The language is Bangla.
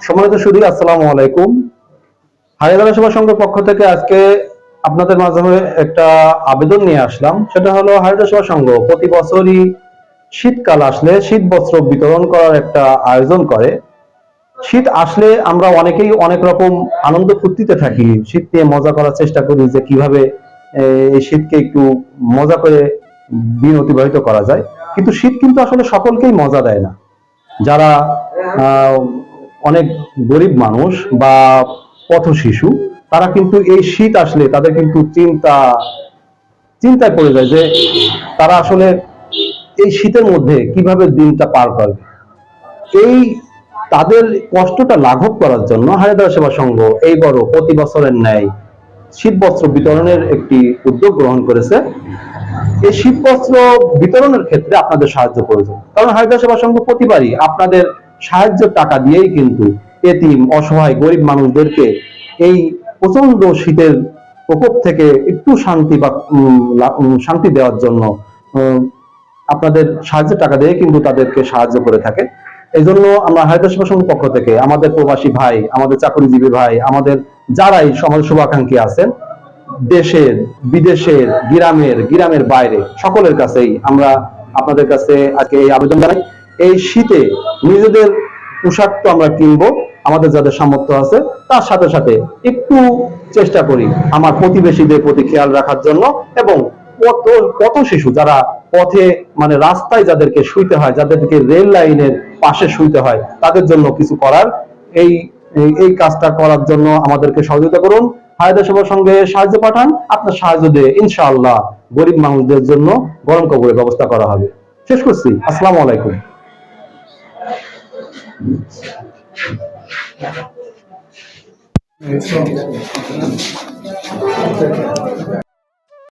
সম্মানিত সুধী, আসসালামু আলাইকুম। হায়দ্রাবাদ সেবা সংঘের পক্ষ থেকে আজকে আপনাদের মাধ্যমে একটা আবেদন নিয়ে আসলাম। সেটা হলো, হায়দ্রাবাদ সেবা সংঘ প্রতি বছরই শীতকাল আসলে শীত বস্ত্র বিতরণ করার একটা আয়োজন করে। শীত আসলে আমরা অনেকেই অনেক রকম আনন্দ ফুর্তিতে থাকি, শীত নিয়ে মজা করার চেষ্টা করি যে কিভাবে এই শীতকে একটু মজা করে দিন অতিবাহিত করা যায়। কিন্তু শীত কিন্তু আসলে সকলকেই মজা দেয় না। যারা অনেক গরিব মানুষ বা পথ শিশু, তারা কিন্তু এই শীত আসলে তাদের কিন্তু চিন্তায় পড়ে যায় যে তারা আসলে এই শীতের মধ্যে কিভাবে দিনটা পার করবে। এই তাদের কষ্টটা লাঘব করার জন্য হায়দ্রাবাদ সেবা সংঘ এই বড় প্রতি বছরের ন্যায় শীত বস্ত্র বিতরণের একটি উদ্যোগ গ্রহণ করেছে। এই শীত বস্ত্র বিতরণের ক্ষেত্রে আপনাদের সাহায্য প্রয়োজন, কারণ হায়দ্রাবাদ সেবা সংঘ প্রতিবারই আপনাদের সাহায্যের টাকা দিয়েই কিন্তু এতিম, অসহায়, গরিব মানুষদেরকে এই প্রচন্ড শীতের প্রকোপ থেকে একটু শান্তি বা শান্তি দেওয়ার জন্য আপনাদের সাহায্যের টাকা দিয়ে কিন্তু তাদেরকে সাহায্য করে থাকে। এই জন্য আমরা হায়দ্রাবাদ সেবা সংঘের পক্ষ থেকে আমাদের প্রবাসী ভাই, আমাদের চাকরিজীবী ভাই, আমাদের যারাই সমাজ শুভাকাঙ্ক্ষী আছেন, দেশের, বিদেশের, গ্রামের বাইরে সকলের কাছেই আমরা আপনাদের কাছে আজকে এই আবেদন জানাই। এই শীতে নিজেদের পোশাক তো আমরা কিনবো, আমাদের যাদের সামর্থ্য আছে, তার সাথে সাথে একটু চেষ্টা করি আমার প্রতিবেশীদের প্রতি খেয়াল রাখার জন্য। এবং কত শিশু যারা পথে, মানে রাস্তায় যাদেরকে শুইতে হয়, যাদেরকে রেল লাইনের পাশে শুইতে হয়, তাদের জন্য কিছু করার, এই এই কাজটা করার জন্য আমাদেরকে সহযোগিতা করুন। হায়দ্রাবাদ সেবা সংঘে সাহায্য পাঠান, আপনার সাহায্য দিয়ে ইনশাআল্লাহ গরিব মানুষদের জন্য গরম কাপড়ের ব্যবস্থা করা হবে। শেষ করছি। আসসালামু আলাইকুম।